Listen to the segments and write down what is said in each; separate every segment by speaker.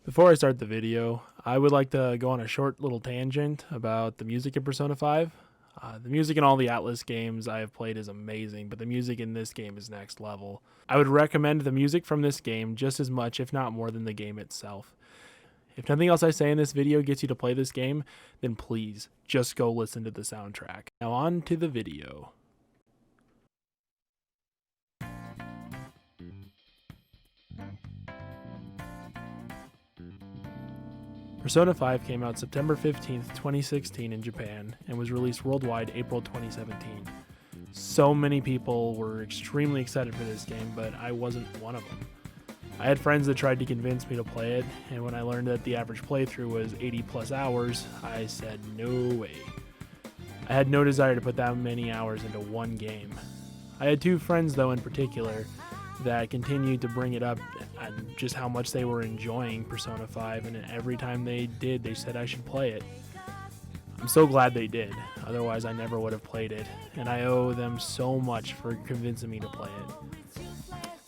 Speaker 1: Before I start the video, I would like to go on a short little tangent about the music in Persona 5. The music in all the Atlas games I have played is amazing, but the music in this game is next level. I would recommend the music from this game just as much, if not more, than the game itself. If nothing else I say in this video gets you to play this game, then please, just go listen to the soundtrack. Now on to the video. Persona 5 came out September 15th, 2016 in Japan and was released worldwide April 2017. So many people were extremely excited for this game, but I wasn't one of them. I had friends that tried to convince me to play it, and when I learned that the average playthrough was 80 plus hours, I said no way. I had no desire to put that many hours into one game. I had two friends though in particular that continued to bring it up and just how much they were enjoying Persona 5, and every time they did, they said I should play it. I'm so glad they did, otherwise I never would have played it, and I owe them so much for convincing me to play it.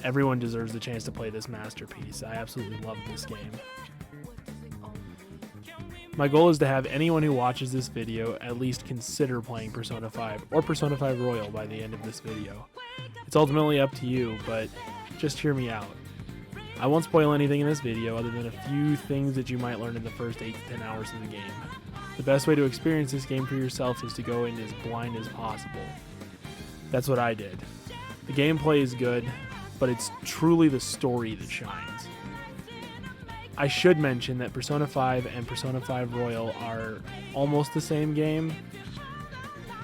Speaker 1: Everyone deserves the chance to play this masterpiece. I absolutely love this game. My goal is to have anyone who watches this video at least consider playing Persona 5 or Persona 5 Royal by the end of this video. It's ultimately up to you, but just hear me out. I won't spoil anything in this video other than a few things that you might learn in the first 8 to 10 hours of the game. The best way to experience this game for yourself is to go in as blind as possible. That's what I did. The gameplay is good, but it's truly the story that shines. I should mention that Persona 5 and Persona 5 Royal are almost the same game,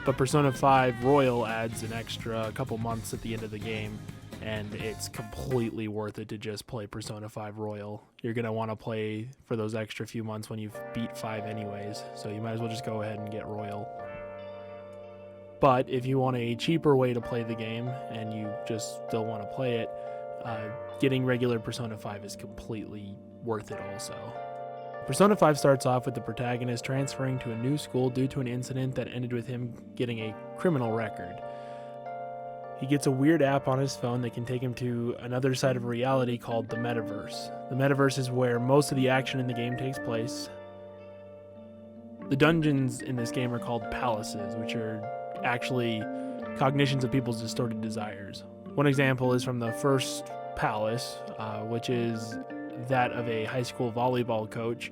Speaker 1: but Persona 5 Royal adds an extra couple months at the end of the game, and it's completely worth it to just play Persona 5 Royal. You're going to want to play for those extra few months when you've beat 5 anyways, so you might as well just go ahead and get Royal. But if you want a cheaper way to play the game, and you just still want to play it, getting regular Persona 5 is completely worth it also. Persona 5 starts off with the protagonist transferring to a new school due to an incident that ended with him getting a criminal record. He gets a weird app on his phone that can take him to another side of reality called the Metaverse. The Metaverse is where most of the action in the game takes place. The dungeons in this game are called palaces, which are actually cognitions of people's distorted desires. One example is from the first palace, which is that of a high school volleyball coach,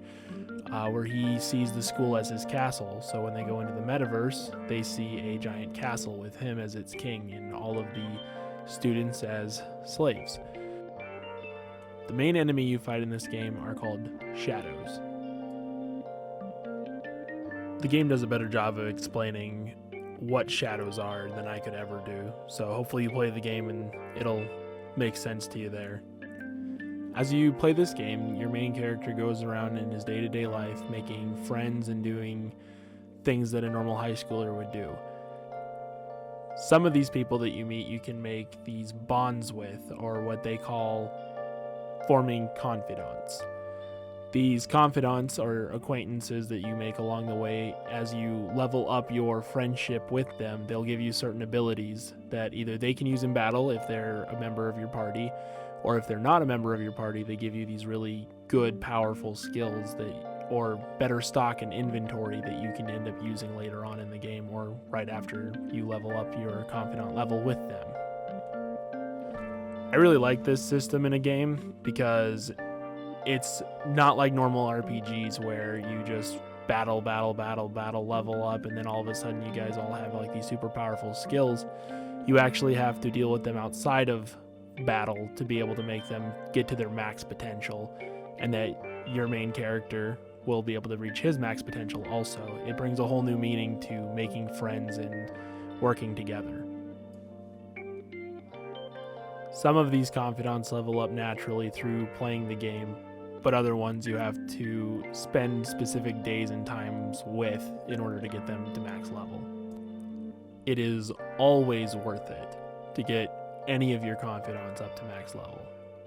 Speaker 1: where he sees the school as his castle. So when they go into the metaverse, they see a giant castle with him as its king and all of the students as slaves. The main enemy you fight in this game are called shadows. The game does a better job of explaining what shadows are than I could ever do, so hopefully you play the game and it'll make sense to you there. As you play this game, your main character goes around in his day-to-day life making friends and doing things that a normal high schooler would do. Some of these people that you meet you can make these bonds with, or what they call forming confidants. These confidants are acquaintances that you make along the way. As you level up your friendship with them, they'll give you certain abilities that either they can use in battle if they're a member of your party, or if they're not a member of your party, they give you these really good, powerful skills or better stock and inventory that you can end up using later on in the game or right after you level up your confidant level with them. I really like this system in a game because it's not like normal RPGs where you just battle, level up, and then all of a sudden you guys all have like these super powerful skills. You actually have to deal with them outside of battle to be able to make them get to their max potential, and that your main character will be able to reach his max potential also. It brings a whole new meaning to making friends and working together. Some of these confidants level up naturally through playing the game, but other ones you have to spend specific days and times with in order to get them to max level. It is always worth it to get any of your confidants up to max level,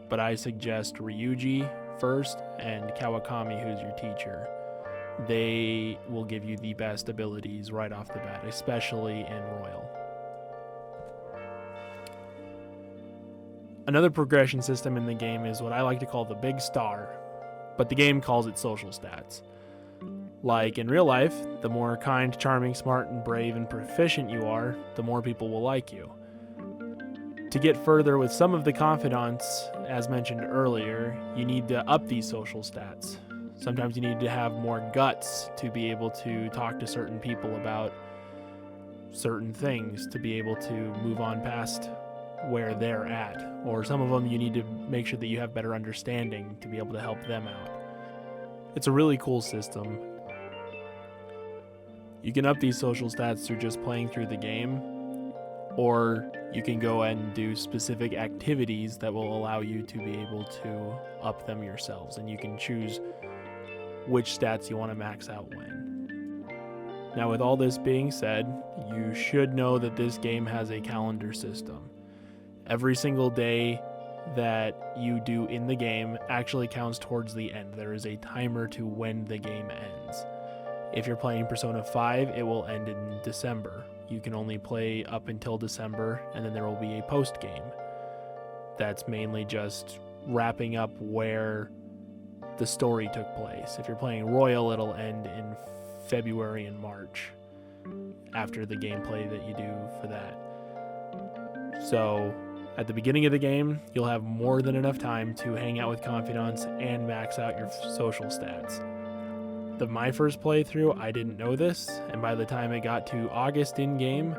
Speaker 1: but I suggest Ryuji first and Kawakami, who's your teacher. They will give you the best abilities right off the bat, especially in Royal. Another progression system in the game is what I like to call the Big Star. but the game calls it social stats. Like in real life, the more kind, charming, smart, and brave and proficient you are, the more people will like you. To get further with some of the confidants, as mentioned earlier, you need to up these social stats. Sometimes you need to have more guts to be able to talk to certain people about certain things, to be able to move on past where they're at. Or some of them you need to make sure that you have better understanding to be able to help them out. It's a really cool system. You can up these social stats through just playing through the game, or you can go and do specific activities that will allow you to be able to up them yourselves, and you can choose which stats you want to max out when. Now, with all this being said, you should know that this game has a calendar system. Every single day that you do in the game actually counts towards the end. There is a timer to when the game ends. If you're playing Persona 5, it will end in December. You can only play up until December, and then there will be a post game. That's mainly just wrapping up where the story took place. If you're playing Royal, it'll end in February and March after the gameplay that you do for that. So at the beginning of the game, you'll have more than enough time to hang out with confidants and max out your social stats. My first playthrough, I didn't know this, and by the time it got to August in-game,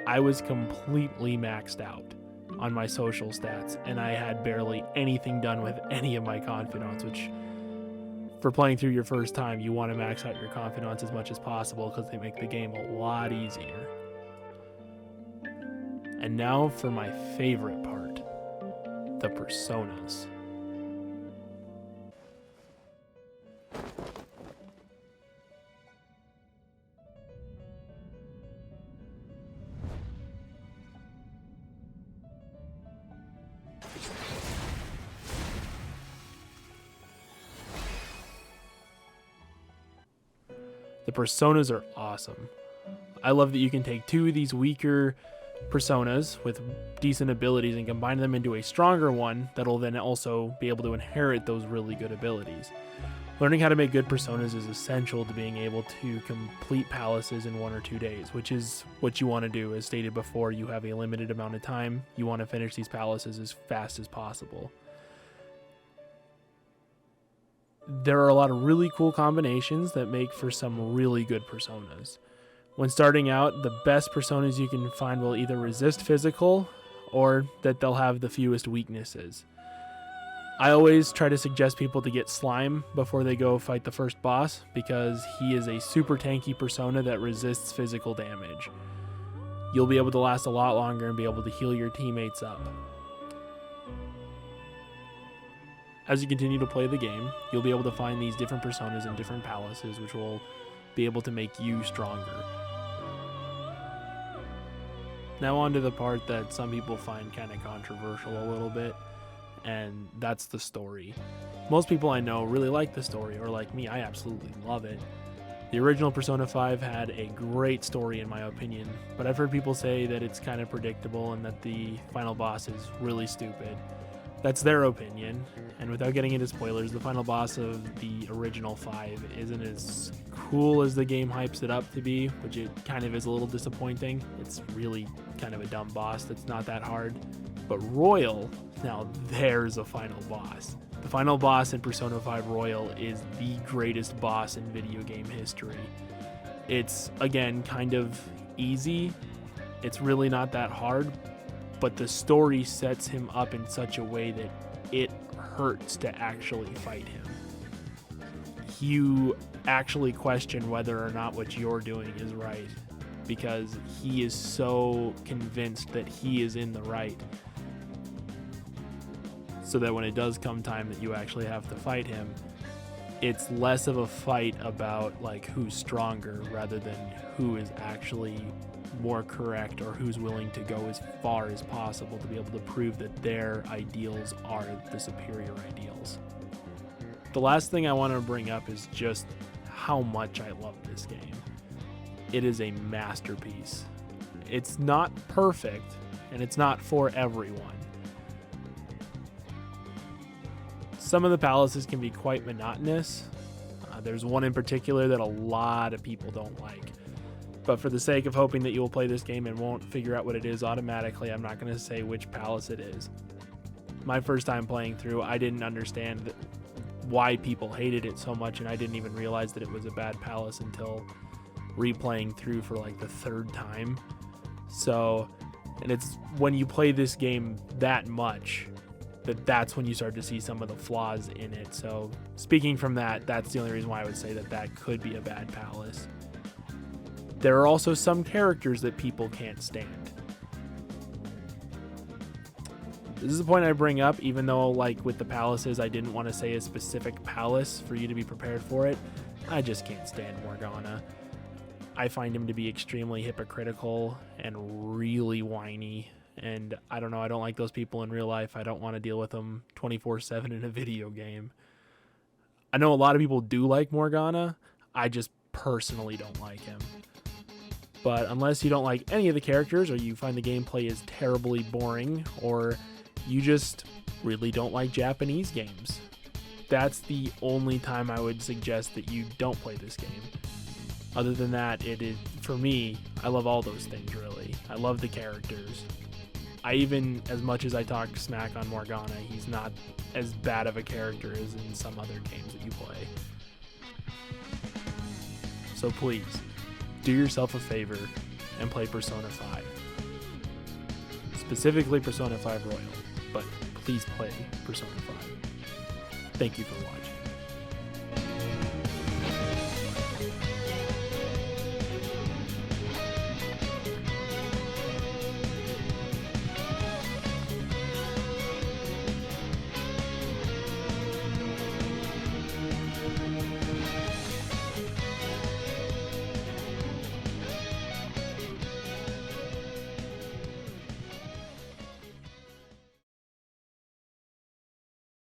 Speaker 1: I was completely maxed out on my social stats, and I had barely anything done with any of my confidants, which, for playing through your first time, you want to max out your confidants as much as possible because they make the game a lot easier. And now for my favorite part, the personas. The personas are awesome. I love that you can take two of these weaker personas with decent abilities and combine them into a stronger one that'll then also be able to inherit those really good abilities. Learning how to make good personas is essential to being able to complete palaces in 1 or 2 days, which is what you want to do. As stated before, you have a limited amount of time. You want to finish these palaces as fast as possible. There are a lot of really cool combinations that make for some really good personas. When starting out, the best personas you can find will either resist physical or that they'll have the fewest weaknesses. I always try to suggest people to get Slime before they go fight the first boss because he is a super tanky persona that resists physical damage. You'll be able to last a lot longer and be able to heal your teammates up. As you continue to play the game, you'll be able to find these different personas in different palaces, which will be able to make you stronger. Now on to the part that some people find kind of controversial a little bit, and that's the story. Most people I know really like the story, or like me, I absolutely love it. The original Persona 5 had a great story in my opinion, but I've heard people say that it's kind of predictable and that the final boss is really stupid. That's their opinion, and without getting into spoilers, the final boss of the original 5 isn't as cool as the game hypes it up to be, which it kind of is a little disappointing. It's really kind of a dumb boss that's not that hard. But Royal, now there's a final boss. The final boss in Persona 5 Royal is the greatest boss in video game history. It's, again, kind of easy. It's really not that hard, but the story sets him up in such a way that it hurts to actually fight him. You actually question whether or not what you're doing is right because he is so convinced that he is in the right. So that when it does come time that you actually have to fight him, it's less of a fight about like who's stronger rather than who is actually more correct or who's willing to go as far as possible to be able to prove that their ideals are the superior ideals. The last thing I want to bring up is just how much I love this game. It is a masterpiece. It's not perfect and it's not for everyone. Some of the palaces can be quite monotonous. There's one in particular that a lot of people don't like. But for the sake of hoping that you will play this game and won't figure out what it is automatically, I'm not going to say which palace it is. My first time playing through, I didn't understand why people hated it so much, and I didn't even realize that it was a bad palace until replaying through for like the third time. So, and it's when you play this game that much that's when you start to see some of the flaws in it. So speaking from that, that's the only reason why I would say that could be a bad palace. There are also some characters that people can't stand. This is the point I bring up, even though like with the palaces, I didn't want to say a specific palace for you to be prepared for it. I just can't stand Morgana. I find him to be extremely hypocritical and really whiny. And I don't know, I don't like those people in real life. I don't want to deal with them 24/7 in a video game. I know a lot of people do like Morgana. I just personally don't like him. But unless you don't like any of the characters, or you find the gameplay is terribly boring, or you just really don't like Japanese games, that's the only time I would suggest that you don't play this game. Other than that, it is, for me, I love all those things really. I love the characters. I even, as much as I talk smack on Morgana, he's not as bad of a character as in some other games that you play. So please, do yourself a favor and play Persona 5. Specifically Persona 5 Royal, but please play Persona 5. Thank you for watching.